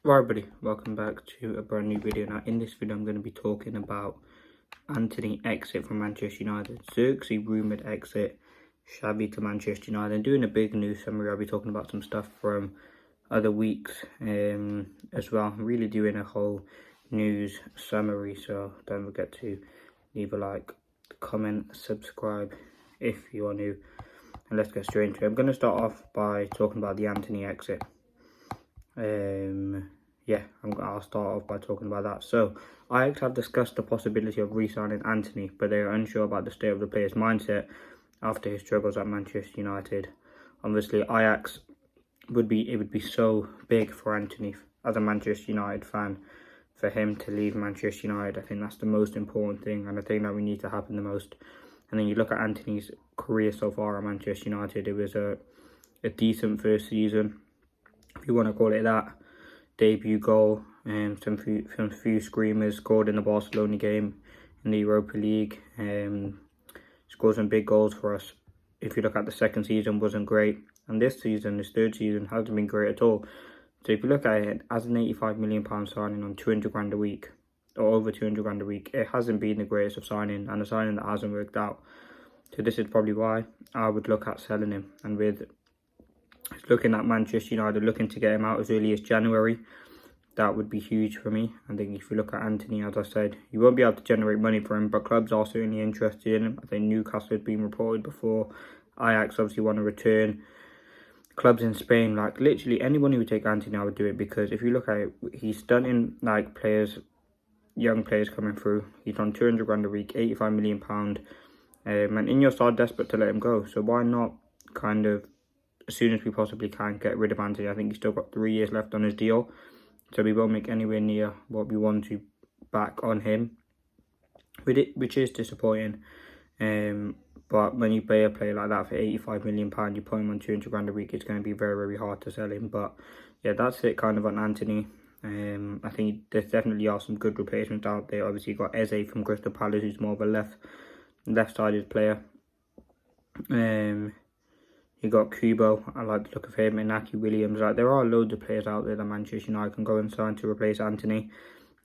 Right, buddy, welcome back to a brand new video. Now, in this video, I'm going to be talking about Antony exit from Manchester United, ZIRKZEE rumoured exit, XAVI to Manchester United, and doing a big news summary. I'll be talking about some stuff from other weeks as well. I'm really doing a whole news summary, so don't forget to leave a like, comment, subscribe if you are new, and let's get straight into it. I'm going to start off by talking about the Antony exit. I'll start off by talking about that. So, Ajax have discussed the possibility of re-signing Antony, but they are unsure about the state of the player's mindset after his struggles at Manchester United. Obviously, Ajax would be so big for Antony as a Manchester United fan, for him to leave Manchester United. I think that's the most important thing, and I think that we need to happen the most. And then you look at Antony's career so far at Manchester United. It was a decent first season, if you want to call it that. Debut goal, some few screamers, scored in the Barcelona game in the Europa League, scored some big goals for us. If you look at the second season, wasn't great, and this season, his third season, hasn't been great at all. So if you look at it, as an £85 million signing on 200 grand a week, or over 200 grand a week, it hasn't been the greatest of signing, and a signing that hasn't worked out. So this is probably why I would look at selling him. And with looking at Manchester United looking to get him out as early as January, that would be huge for me. I think if you look at Antony, as I said, you won't be able to generate money for him, but clubs are certainly interested in him. I think Newcastle has been reported before. Ajax obviously want to return. Clubs in Spain, like literally anyone who would take Antony, I would do it, because if you look at it, he's stunning, like players, young players coming through. He's on 200 grand a week, £85 million, and in your side, desperate to let him go. So why not kind of, as soon as we possibly can, get rid of Antony? I think he's still got 3 years left on his deal, so we won't make anywhere near what we want to back on him, which is disappointing. But when you pay a player like that for £85 million, you put him on 200 grand a week, it's going to be very, very hard to sell him. But yeah, that's it kind of on Antony. I think there definitely are some good replacements out there. Obviously, you've got Eze from Crystal Palace, who's more of a left-sided player. You got Kubo, I like the look of him, and Inaki Williams. Like, there are loads of players out there that Manchester United can go and sign to replace Antony.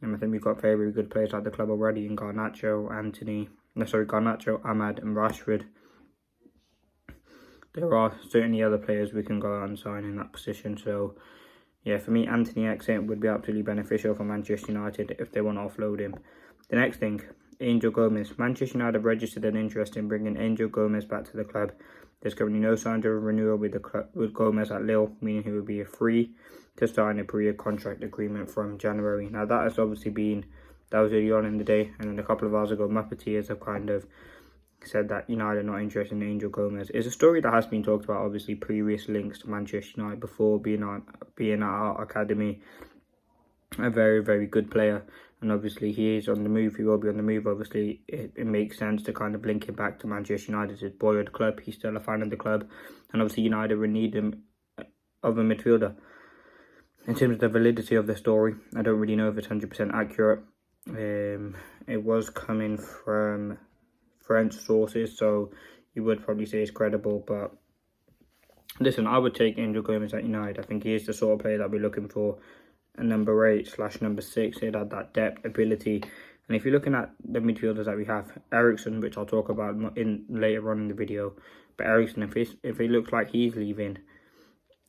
And I think we've got very, very good players at the club already in Garnacho, Ahmad and Rashford. There are certainly other players we can go out and sign in that position. So yeah, for me, Antony exit would be absolutely beneficial for Manchester United if they want to offload him. The next thing, Angel Gomez. Manchester United have registered an interest in bringing Angel Gomez back to the club. There's currently no signs of a renewal with Gomez at Lille, meaning he would be free to sign a pre-year contract agreement from January. Now that has obviously been, that was early on in the day, and then a couple of hours ago, Muppeteers have kind of said that United are not interested in Angel Gomez. It's a story that has been talked about, obviously, previous links to Manchester United before being at our academy. A very, very good player, and obviously he is on the move. He will be on the move. Obviously, it makes sense to kind of link him back to Manchester United, his boyhood club. He's still a fan of the club, and obviously United would need him of a midfielder. In terms of the validity of the story, I don't really know if it's 100% accurate. It was coming from French sources, so you would probably say it's credible. But listen, I would take Angel Gomez at United. I think he is the sort of player that we're looking for. A number 8/number 6, he'd have that depth, ability. And if you're looking at the midfielders that we have, Eriksen, which I'll talk about later on in the video, but Eriksen, if it looks like he's leaving,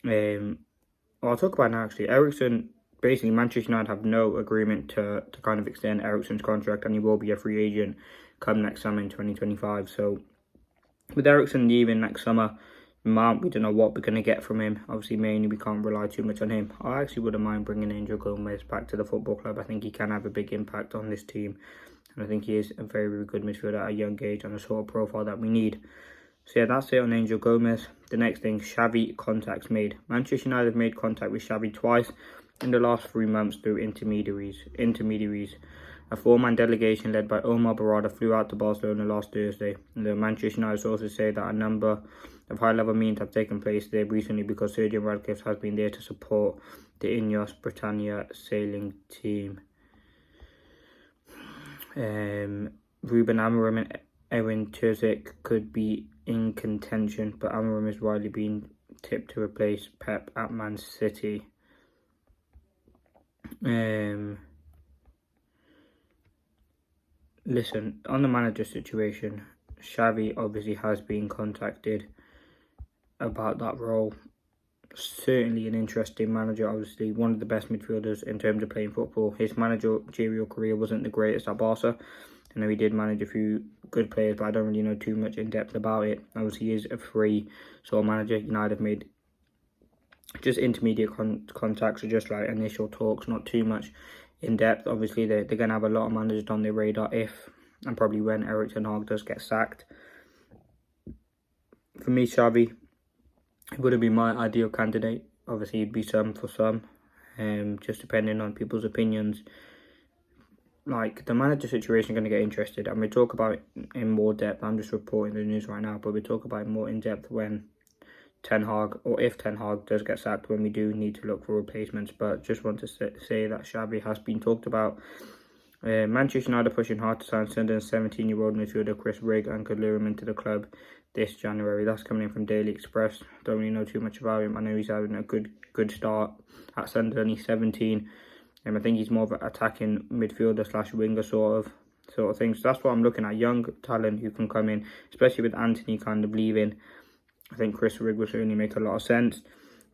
I'll talk about it now actually. Eriksen, basically Manchester United have no agreement to kind of extend Eriksen's contract, and he will be a free agent come next summer in 2025. So with Eriksen leaving next summer, Mount, we don't know what we're going to get from him. Obviously, mainly we can't rely too much on him. I actually wouldn't mind bringing Angel Gomez back to the football club. I think he can have a big impact on this team, and I think he is a very, very good midfielder at a young age and a sort of profile that we need. So yeah, that's it on Angel Gomez. The next thing, XAVI contacts made. Manchester United have made contact with XAVI twice in the last 3 months through intermediaries. A 4-man delegation led by Omar Barada flew out to Barcelona last Thursday. The Manchester United sources say that a number of high-level meetings have taken place there recently because Sergio Radcliffe has been there to support the Ineos Britannia sailing team. Ruben Amorim and Erin Terzic could be in contention, but Amorim is widely being tipped to replace Pep at Man City. Listen, on the manager situation, XAVI obviously has been contacted about that role. Certainly an interesting manager, obviously one of the best midfielders in terms of playing football. His managerial career wasn't the greatest at Barca. I know he did manage a few good players, but I don't really know too much in depth about it. Obviously, he is a free sort of manager. United have made just intermediate contacts, or just like initial talks, not too much in depth. Obviously, they're going to have a lot of managers on their radar if and probably when Erik ten Hag does get sacked. For me, XAVI would have been my ideal candidate. Obviously, it'd be some for some, just depending on people's opinions. Like, the manager situation is going to get interested, and we talk about it in more depth. I'm just reporting the news right now, but we talk about it more in depth when Ten Hag, or if Ten Hag does get sacked, when we do need to look for replacements. But just want to say that XAVI has been talked about. Manchester United are pushing hard to sign Sunderland's 17-year-old midfielder Chris Rigg and could lure him into the club this January. That's coming in from Daily Express. Don't really know too much about him. I know he's having a good start at Sunderland. He's 17. I think he's more of an attacking midfielder / winger sort of thing. So that's what I'm looking at. Young talent who can come in, especially with Anthony kind of leaving. I think Chris Rigg will certainly make a lot of sense.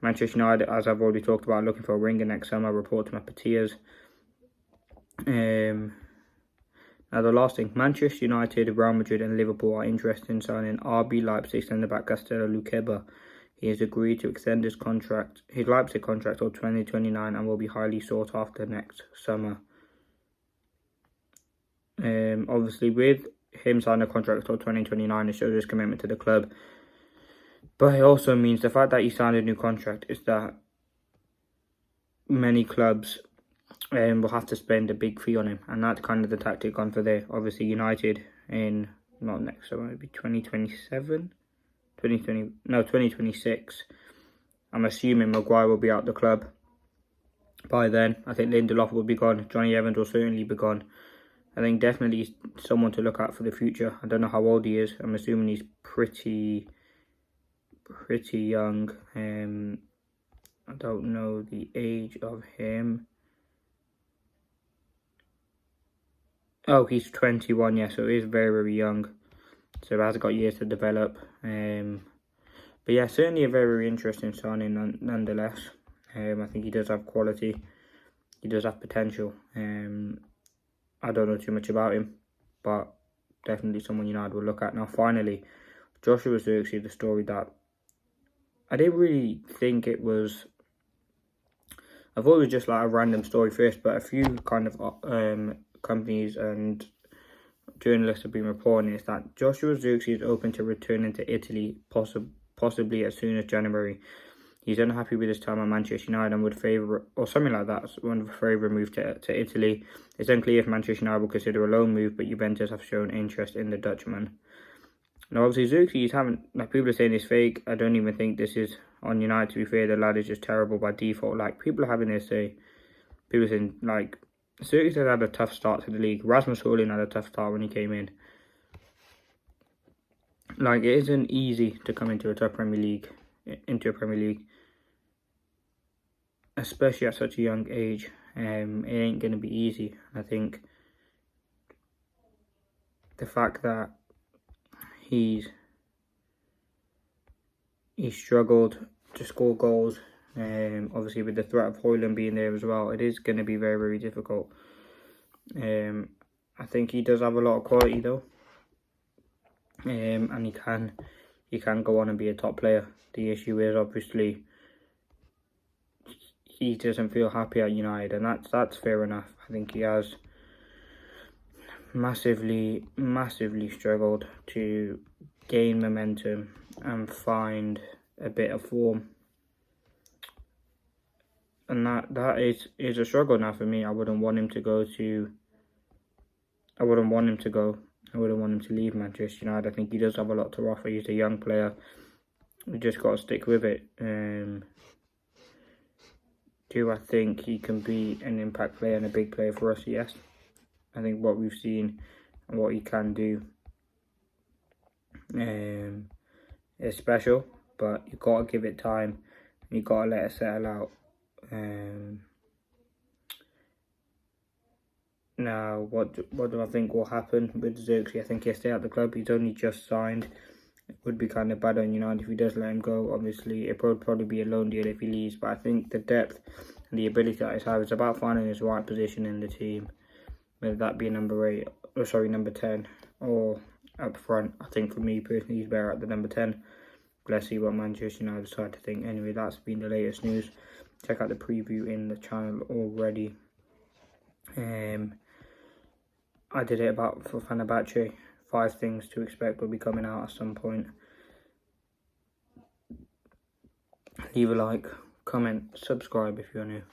Manchester United, as I've already talked about, looking for a winger next summer. Report to Mapatias. Now the last thing, Manchester United, Real Madrid and Liverpool are interested in signing RB Leipzig centre-back Castello Luqueba. He has agreed to extend his Leipzig contract till 2029 and will be highly sought after next summer. Obviously, with him signing a contract till 2029, it shows his commitment to the club. But it also means the fact that he signed a new contract is that many clubs will have to spend a big fee on him, and that's kind of the tactic on for there. Obviously, United in not next summer, it'll be 2027. 2026. I'm assuming Maguire will be out the club by then. I think Lindelof will be gone. Johnny Evans will certainly be gone. I think definitely someone to look at for the future. I don't know how old he is. I'm assuming he's pretty young. I don't know the age of him. Oh, he's 21, yeah, so he is very, very young. So he has got years to develop. But yeah, certainly a very, very interesting signing nonetheless. I think he does have quality. He does have potential. I don't know too much about him, but definitely someone United will look at. Now, finally, Joshua ZIRKZEE, the story that I didn't really think it was. I thought it was just like a random story first, but a few kind of companies and journalists have been reporting is that Joshua ZIRKZEE is open to returning to Italy, possibly as soon as January. He's unhappy with his time at Manchester United and would favour, or something like that, one of a favour move to Italy. It's unclear if Manchester United will consider a loan move, but Juventus have shown interest in the Dutchman. Now, obviously, ZIRKZEE is having, like, people are saying it's fake. I don't even think this is on United, to be fair. The lad is just terrible by default. Like, people are having this say, people are saying, like, ZIRKZEE has had a tough start to the league. Rasmus Højlund had a tough start when he came in. Like, it isn't easy to come into a Premier League, especially at such a young age. It ain't going to be easy. I think the fact that he's struggled to score goals, obviously with the threat of Højlund being there as well, it is going to be very, very difficult. I think he does have a lot of quality though, and he can go on and be a top player. The issue is obviously he doesn't feel happy at United, and that's fair enough. I think he has massively struggled to gain momentum and find a bit of form, and that is a struggle now for me. I wouldn't want him to leave Manchester United. I think he does have a lot to offer. He's a young player. We just got to stick with it. Do I think he can be an impact player and a big player for us? Yes. I think what we've seen and what he can do is special, but you've got to give it time and you've got to let it settle out. Now, what do I think will happen with ZIRKZEE? I think he'll stay at the club. He's only just signed. It would be kind of bad on United if he does let him go. Obviously, it would probably be a loan deal if he leaves. But I think the depth and the ability that he's had is about finding his right position in the team. Whether that be number 10, or up front. I think for me personally, he's better at the number 10. Let's see what Manchester United decide to think. Anyway, that's been the latest news. Check out the preview in the channel already. I did it about for Fenerbahce. 5 things to expect will be coming out at some point. Leave a like, comment, subscribe if you're new.